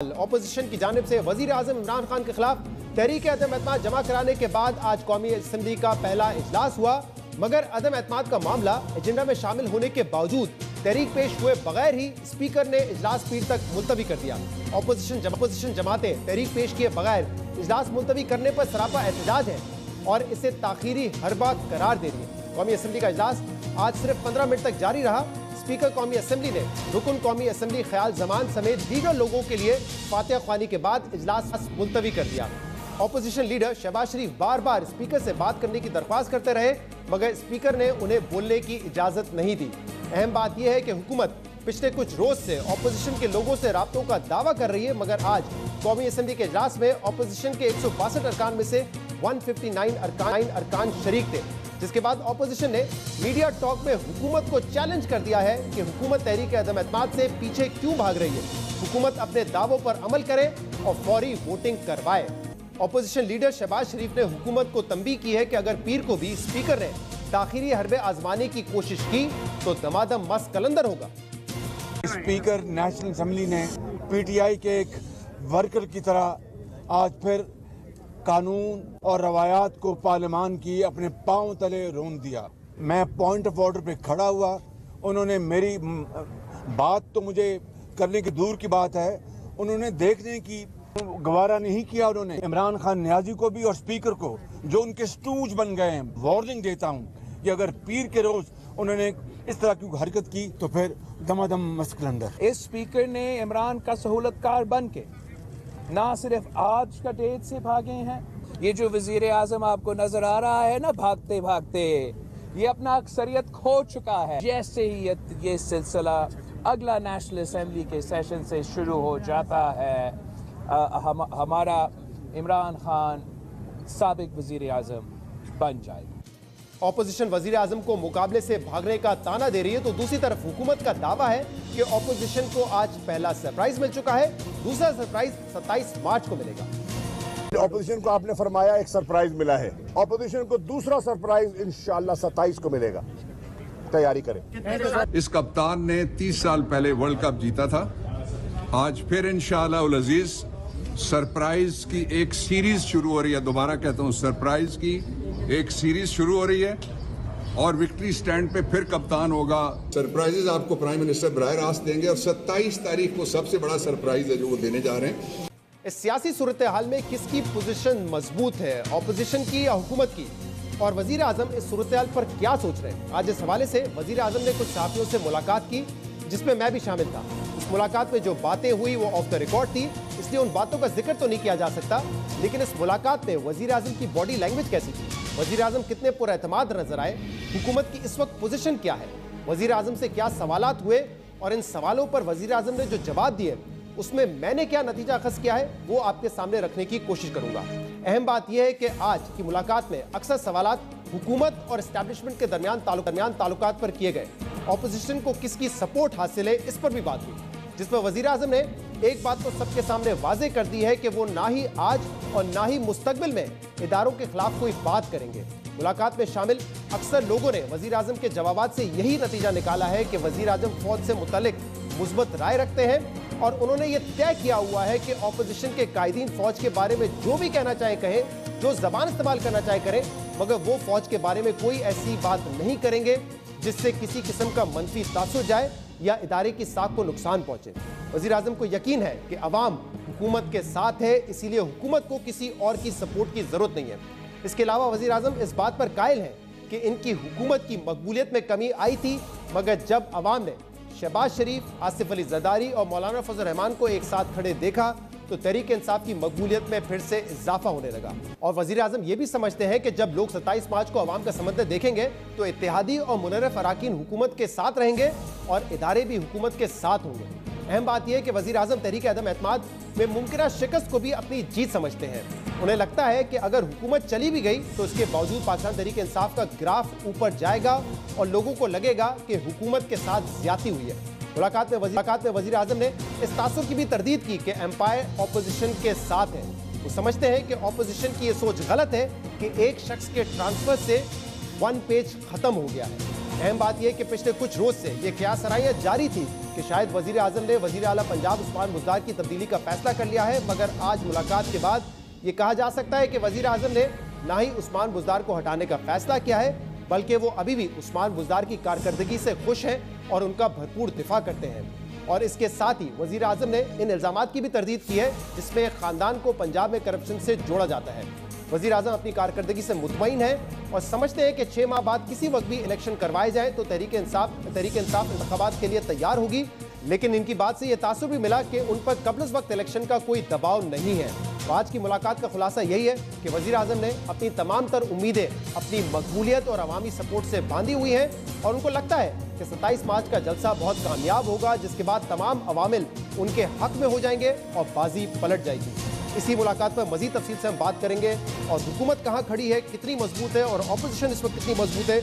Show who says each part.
Speaker 1: Opposition की जानिब से वजीर आजम इमरान खान के खिलाफ तहरीक अदम एतमाद जमा कराने के बाद आज कौमी असम्बली का पहला इजलास हुआ, मगर अदम एतमाद का मामला एजेंडा में शामिल होने के बावजूद तहरीक पेश हुए बगैर ही स्पीकर ने इजलास पीर तक मुलतवी कर दिया। ऑपोजिशन जमातें तहरीक पेश किए बगैर इजलास मुलतवी करने पर सरापा एहतजाज है और इसे ताखीरी हरबा करार दे रही है। कौमी असम्बली का इजलास आज सिर्फ 15 मिनट तक जारी रहा। स्पीकर कौमी असम्बली ने रुकन कौमी असम्बली ख्याल जमान समेत दीगर लोगों के लिए फातिहा ख्वानी के बाद इजलास मुलतवी कर दिया। ऑपोजिशन लीडर शहबाज शरीफ बार बार स्पीकर से बात करने की दरख्वास्त करते रहे, मगर स्पीकर ने उन्हें बोलने की इजाजत नहीं दी। अहम बात यह है कि हुकूमत पिछले कुछ रोज से ऑपोजिशन के लोगों से राब्तों का दावा कर रही है, मगर आज कौमी असम्बली के इजलास में ऑपोजिशन के 162 अरकान में से 159 अरकान शरीक थे, जिसके बाद ऑपोजिशन ने मीडिया टॉक में हुकूमत को चैलेंज कर दिया है कि हुकूमत तहरीक अदम एतमाद से पीछे क्यों भाग रही है। हुकूमत अपने दावों पर अमल करे और फौरी वोटिंग करवाए। ऑपोजिशन लीडर शहबाज शरीफ ने हुकूमत को तंबीह की है कि अगर पीर को भी स्पीकर ने ताखिरी हरबे आजमाने की कोशिश की तो दमादम मस कलंदर होगा।
Speaker 2: स्पीकर नेशनल असम्बली ने पीटीआई के एक वर्कर की तरह आज फिर कानून और रवायात को पार्लियामान की अपने पांव तले रोन दिया। मैं पॉइंट ऑफ ऑर्डर पे खड़ा हुआ, उन्होंने मेरी बात तो मुझे करने की दूर की बात है, उन्होंने देखने की गवारा नहीं किया। उन्होंने इमरान खान नियाजी को भी और स्पीकर को, जो उनके स्टूज बन गए हैं, वार्निंग देता हूँ कि अगर पीर के रोज उन्होंने इस तरह की हरकत की तो फिर दमादम मस्कलंदर।
Speaker 3: इस स्पीकर ने इमरान का सहूलतकार बन के ना सिर्फ आज का डेट से भागे हैं, ये जो वजीर आजम आपको नजर आ रहा है ना भागते भागते, ये अपना अक्सरियत खो चुका है। जैसे ही ये सिलसिला अगला नेशनल असम्बली के सेशन से शुरू हो जाता है, हमारा इमरान खान साबिक वजीर आजम बन जाएगा।
Speaker 1: ऑपोजिशन वजीर आजम को मुकाबले से भागने का ताना दे रही है, तो दूसरी तरफ हुकूमत का दावा है कि ऑपोजिशन को आज पहला सरप्राइज मिल चुका है, दूसरा सरप्राइज 27 मार्च को मिलेगा।
Speaker 4: ऑपोजिशन को आपने फरमाया एक सरप्राइज मिला है, ऑपोजिशन को दूसरा सरप्राइज इंशाअल्लाह 27 को मिलेगा, तैयारी करें।
Speaker 5: इस कप्तान ने 30 साल पहले वर्ल्ड कप जीता था, आज फिर इंशाअल्लाह उल अजीज सरप्राइज की एक सीरीज शुरू हो रही है। दोबारा कहता हूँ, सरप्राइज की एक सीरीज शुरू हो रही है और विक्ट्री स्टैंड पे फिर कप्तान होगा।
Speaker 6: सरप्राइजेज आपको प्राइम मिनिस्टर बराह रास्त देंगे और 27 तारीख को सबसे बड़ा सरप्राइज है जो वो देने जा रहे हैं।
Speaker 1: इस सियासी सूरत हाल में किसकी पोजीशन मजबूत है, ऑपोजिशन की या हुकूमत की, और वजीर आजम इस सूरत हाल पर क्या सोच रहे हैं? आज इस हवाले से वजीर आजम ने कुछ सहाफियों से मुलाकात की, जिसमें मैं भी शामिल था। इस मुलाकात में जो बातें हुई वो ऑफ द रिकॉर्ड थी, इसलिए उन बातों का जिक्र तो नहीं किया जा सकता, लेकिन इस मुलाकात में वजीर आजम की बॉडी लैंग्वेज कैसी थी, वजीर आजम कितने पुरएतमाद नजर आए, हुकूमत की इस वक्त पोजीशन क्या है, वजीर आजम से क्या सवालात हुए और इन सवालों पर वजीर आजम ने जो जवाब दिए उसमें मैंने क्या नतीजा अखज़ किया है, वो आपके सामने रखने की कोशिश करूंगा। अहम बात यह है कि आज की मुलाकात में अक्सर सवालात हुकूमत और एस्टैब्लिशमेंट के दरमियान ताल्लुकात पर किए गए। ऑपोजिशन को किसकी सपोर्ट हासिल है, इस पर भी बात हुई, जिसमें वजीर आजम ने एक बात तो सबके सामने वाजे कर दी है कि वो ना ही आज और ना ही मुस्तकबिल में इदारों के खिलाफ कोई बात करेंगे। मुलाकात में शामिल अक्सर लोगों ने वजीर आजम के जवाबात से यही नतीजा निकाला है कि वजीर आजम फौज से मुतल्लिक मुस्बत राय रखते हैं और उन्होंने ये तय किया हुआ है कि ऑपोजिशन के कायदीन फौज के बारे में जो भी कहना चाहे कहें, जो जबान इस्तेमाल करना चाहे करें, मगर वो फौज के बारे में कोई ऐसी बात नहीं करेंगे जिससे किसी किस्म का मनफी तासुर जाए या इदारे की साख को नुकसान पहुंचे। वजीर आजम को यकीन है कि अवाम हुकूमत के साथ है, इसीलिए हुकूमत को किसी और की सपोर्ट की जरूरत नहीं है। इसके अलावा वजीर आजम इस बात पर कायल है कि इनकी हुकूमत की मकबूलियत में कमी आई थी, मगर जब अवाम ने शहबाज शरीफ, आसिफ अली जरदारी और मौलाना फजल रहमान को एक साथ खड़े देखा तो तहरीक इंसाफ की मकबूलियत में फिर से इजाफा होने लगा। और वजीर आजम ये भी समझते हैं कि जब लोग 27 मार्च को अवाम का समंदर देखेंगे तो इत्तेहादी और मुनर्रफ अराकीन हुकूमत के साथ रहेंगे और इदारे भी हुकूमत के साथ होंगे। अहम बात यह है कि वजीर आजम तहरीक अदम एतमाद में मुमकिन शिकस्त को भी अपनी जीत समझते हैं। उन्हें लगता है कि अगर हुकूमत चली भी गई तो इसके बावजूद पाकिस्तान तहरीक इंसाफ का ग्राफ ऊपर जाएगा और लोगों को लगेगा कि हुकूमत के साथ ज्यादती हुई है। मुलाकात में वजीर आजम ने इस तासुर की भी तरदीद की कि एम्पायर ऑपोजिशन के साथ है। वो समझते हैं कि ऑपोजिशन की ये सोच गलत है कि एक शख्स के ट्रांसफर से वन पेज खत्म हो गया है। अहम बात यह कि पिछले कुछ रोज से ये क़यास सराहियां जारी थी कि शायद वजीर आजम ने वजीर आला पंजाब उस्मान बुज़दार की तब्दीली का फैसला कर लिया है, मगर आज मुलाकात के बाद ये कहा जा सकता है कि वजीर आजम ने ना ही उस्मान बुज़दार को हटाने का फैसला किया है, बल्कि वो अभी भी उस्मान बुज़दार की कारकर्दगी से खुश हैं और उनका भरपूर दिफा करते हैं। और इसके साथ ही वजीर आजम ने इन इल्जामात की भी तरदीद की है जिसमें एक खानदान को पंजाब में करप्शन से जोड़ा जाता है। वजीर आजम अपनी कारकर्दगी से मुतमईन है और समझते हैं कि 6 माह बाद किसी वक्त भी इलेक्शन करवाए जाए तो तहरीक इंसाफ इंतखाबात के लिए तैयार होगी, लेकिन इनकी बात से यह तासुर भी मिला कि उन पर कब्ल वक्त इलेक्शन का कोई दबाव नहीं है। तो आज की मुलाकात का खुलासा यही है कि वजीर आजम ने अपनी तमाम तर उम्मीदें अपनी मकबूलियत और अवामी सपोर्ट से बांधी हुई हैं और उनको लगता है कि 27 मार्च का जलसा बहुत कामयाब होगा, जिसके बाद तमाम अवामिल उनके हक में हो जाएंगे और बाजी पलट जाएगी। इसी मुलाकात पर मजीद तफसील से हम बात करेंगे और हुकूमत कहाँ खड़ी है, कितनी मजबूत है और ऑपोजिशन इस वक्त कितनी मजबूत है,